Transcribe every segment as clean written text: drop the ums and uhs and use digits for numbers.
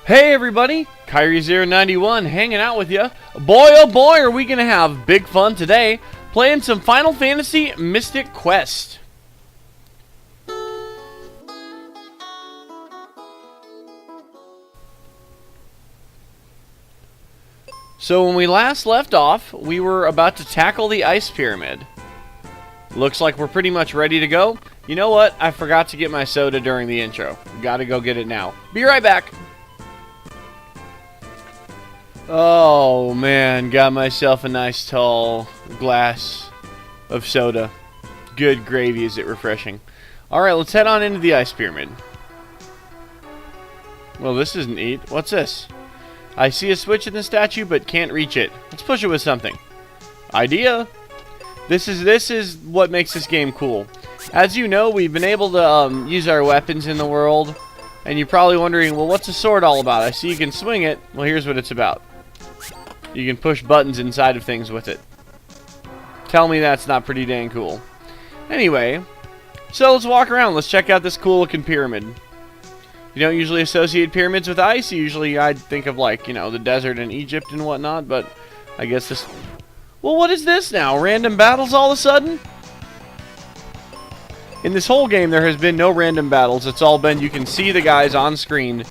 Hey everybody, Kyrie091 hanging out with you. Boy oh boy are we going to have big fun today playing some Final Fantasy Mystic Quest. So when we last left off, we were about to tackle the Ice Pyramid. Looks like we're pretty much ready to go. You know what? I forgot to get my soda during the intro. Gotta go get it now. Be right back. Oh man, got myself a nice tall glass of soda. Good gravy, is it refreshing. Alright, let's head on into the Ice Pyramid. Well, this isn't neat. What's this? I see a switch in the statue, but can't reach it. Let's push it with something. Idea! This is what makes this game cool. As you know, we've been able to use our weapons in the world. And you're probably wondering, well, what's a sword all about? I see you can swing it. Well, here's what it's about. You can push buttons inside of things with it. Tell me that's not pretty dang cool. Anyway, so let's walk around. Let's check out this cool looking pyramid. You don't usually associate pyramids with ice. Usually I'd think of, like, you know, the desert in Egypt and whatnot. But I guess this... Well, what is this now? Random battles all of a sudden? In this whole game, there has been no random battles. It's all been you can see the guys on screen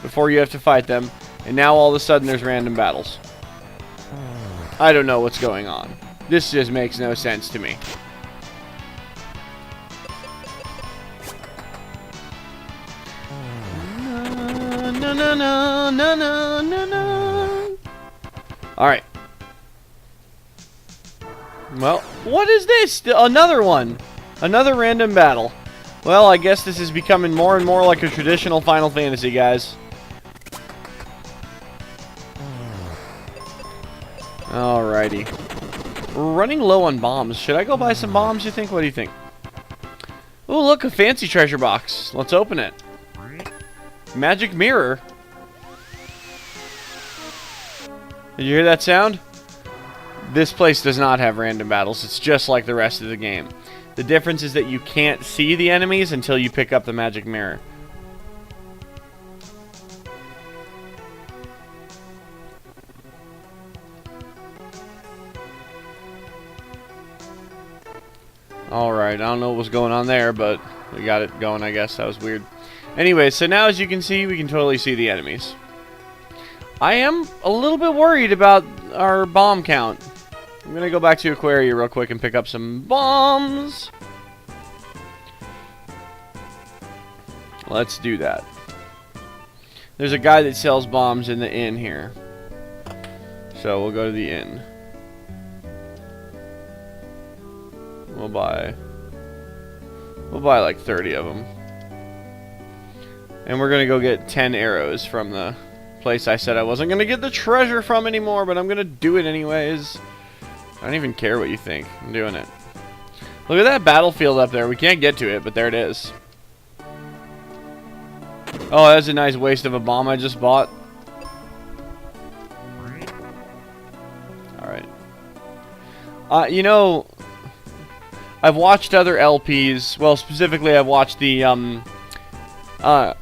before you have to fight them. And now all of a sudden there's random battles. I don't know what's going on. This just makes no sense to me. Alright. Well, what is this? Another one. Another random battle. Well, I guess this is becoming more and more like a traditional Final Fantasy, guys. Alrighty. We're running low on bombs. Should I go buy some bombs, you think? What do you think? Oh, look, a fancy treasure box. Let's open it. Magic mirror. Did you hear that sound? This place does not have random battles. It's just like the rest of the game. The difference is that you can't see the enemies until you pick up the magic mirror. Alright, I don't know what was going on there, but we got it going, I guess. That was weird. Anyway, so now as you can see, we can totally see the enemies. I am a little bit worried about our bomb count. I'm going to go back to Aquaria real quick and pick up some bombs. Let's do that. There's a guy that sells bombs in the inn here. So we'll go to the inn. We'll buy like 30 of them. And we're going to go get 10 arrows from the place I said I wasn't going to get the treasure from anymore, but I'm going to do it anyways. I don't even care what you think. I'm doing it. Look at that battlefield up there. We can't get to it, but there it is. Oh, that's a nice waste of a bomb I just bought. Alright. You know... I've watched other LPs. Well, specifically, I've watched the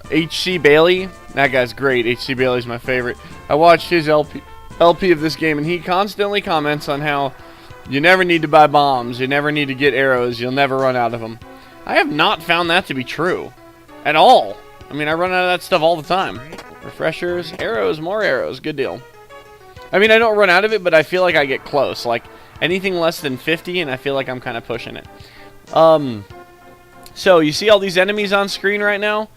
H.C. Bailey. That guy's great. H.C. Bailey's my favorite. I watched his LP of this game, and he constantly comments on how you never need to buy bombs, you never need to get arrows, you'll never run out of them. I have not found that to be true at all. I mean, I run out of that stuff all the time. Refreshers, arrows, more arrows. Good deal. I mean, I don't run out of it, but I feel like I get close. Like, anything less than 50, and I feel like I'm kind of pushing it. So, you see all these enemies on screen right now?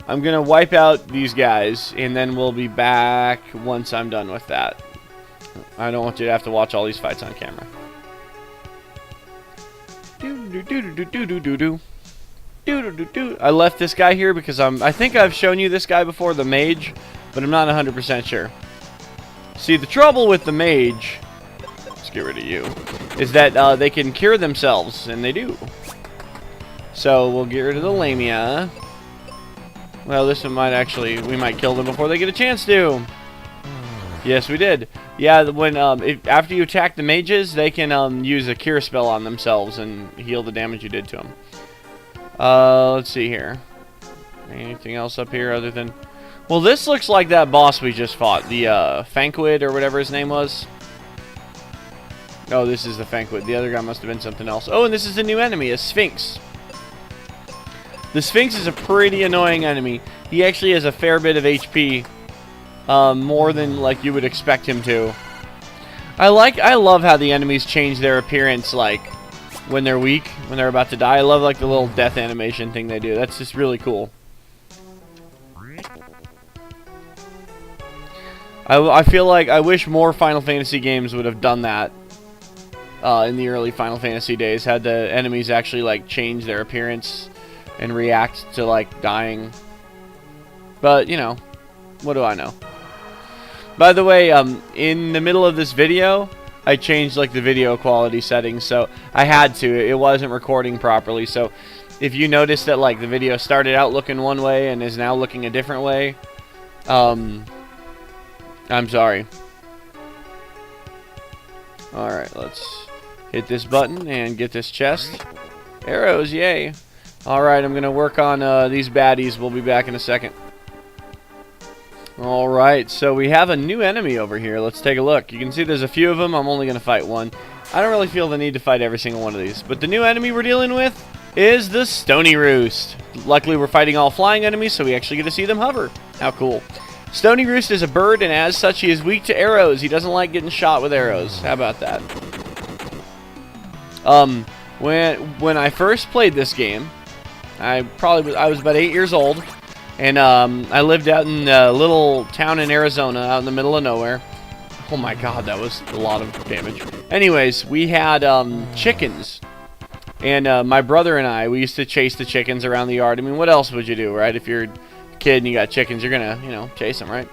I'm going to wipe out these guys, and then we'll be back once I'm done with that. I don't want you to have to watch all these fights on camera. I left this guy here because I think I've shown you this guy before, the mage, but I'm not 100% sure. See, the trouble with the mage... get rid of you, is that they can cure themselves, and they do. So we'll get rid of the Lamia. Well, this one might actually, we might kill them before they get a chance to. Yes, we did. Yeah, when after you attack the mages, they can use a cure spell on themselves and heal the damage you did to them. Let's see here. Anything else up here other than... Well, this looks like that boss we just fought. The Fanquid or whatever his name was. Oh, this is the Fanquid. The other guy must have been something else. Oh, and this is the new enemy, a Sphinx. The Sphinx is a pretty annoying enemy. He actually has a fair bit of HP. More than like you would expect him to. I love how the enemies change their appearance like when they're weak, when they're about to die. I love like the little death animation thing they do. That's just really cool. I feel like I wish more Final Fantasy games would have done that in the early Final Fantasy days. Had the enemies actually like change their appearance and react to like dying. But you know, what do I know? By the way, in the middle of this video, I changed like the video quality settings, so I had to. It wasn't recording properly, so if you notice that like the video started out looking one way and is now looking a different way, I'm sorry. Alright, let's hit this button and get this chest. Arrows, yay. Alright, I'm going to work on these baddies. We'll be back in a second. Alright, so we have a new enemy over here. Let's take a look. You can see there's a few of them. I'm only going to fight one. I don't really feel the need to fight every single one of these. But the new enemy we're dealing with is the Stony Roost. Luckily, we're fighting all flying enemies, so we actually get to see them hover. How cool. Stony Roost is a bird, and as such, he is weak to arrows. He doesn't like getting shot with arrows. How about that? When I first played this game, I was about 8 years old. And I lived out in a little town in Arizona, out in the middle of nowhere. Oh my god, that was a lot of damage. Anyways, we had chickens. And my brother and I, we used to chase the chickens around the yard. I mean, what else would you do, right? If you're a kid and you got chickens, you're going to, you know, chase them, right?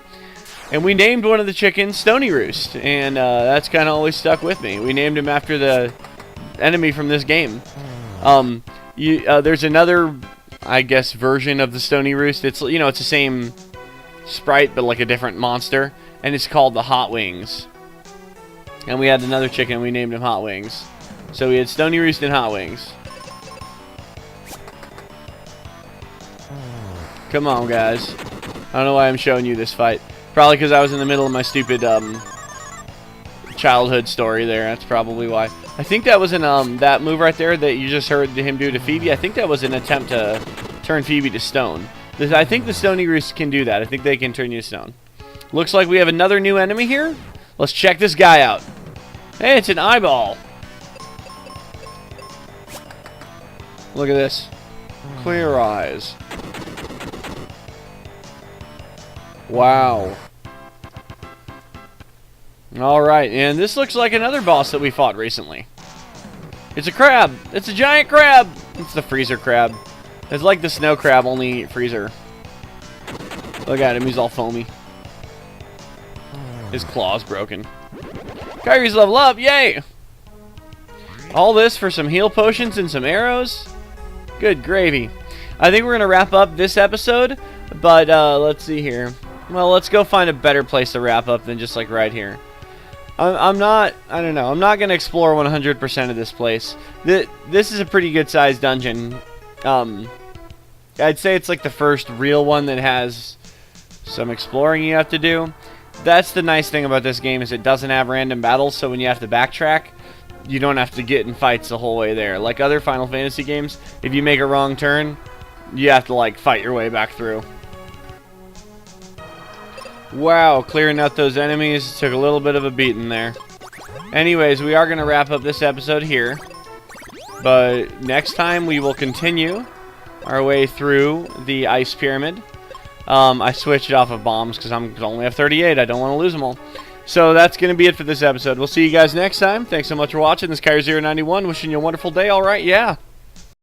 And we named one of the chickens Stony Roost. And that's kind of always stuck with me. We named him after the enemy from this game. There's another, I guess, version of the Stony Roost. It's, you know, it's the same sprite, but like a different monster, and it's called the Hot Wings. And we had another chicken, we named him Hot Wings. So we had Stony Roost and Hot Wings. Come on, guys. I don't know why I'm showing you this fight. Probably because I was in the middle of my stupid childhood story there. That's probably why. I think that was that move right there that you just heard him do to Phoebe. I think that was an attempt to turn Phoebe to stone. I think the Stony Roost can do that. I think they can turn you to stone. Looks like we have another new enemy here. Let's check this guy out. Hey, it's an eyeball. Look at this. Clear eyes. Wow. Alright, and this looks like another boss that we fought recently. It's a crab! It's a giant crab! It's the freezer crab. It's like the snow crab, only freezer. Look at him, he's all foamy. His claw's broken. Kyrie's level up, yay! All this for some heal potions and some arrows? Good gravy. I think we're going to wrap up this episode, but let's see here. Well, let's go find a better place to wrap up than just like right here. I don't know, I'm not going to explore 100% of this place. This is a pretty good sized dungeon. I'd say it's like the first real one that has some exploring you have to do. That's the nice thing about this game, is it doesn't have random battles, so when you have to backtrack, you don't have to get in fights the whole way there. Like other Final Fantasy games, if you make a wrong turn, you have to like fight your way back through. Wow, clearing out those enemies took a little bit of a beating there. Anyways, we are going to wrap up this episode here. But next time we will continue our way through the ice pyramid. I switched it off of bombs because I only have 38. I don't want to lose them all. So that's going to be it for this episode. We'll see you guys next time. Thanks so much for watching. This is Kyrie091 wishing you a wonderful day. All right, yeah.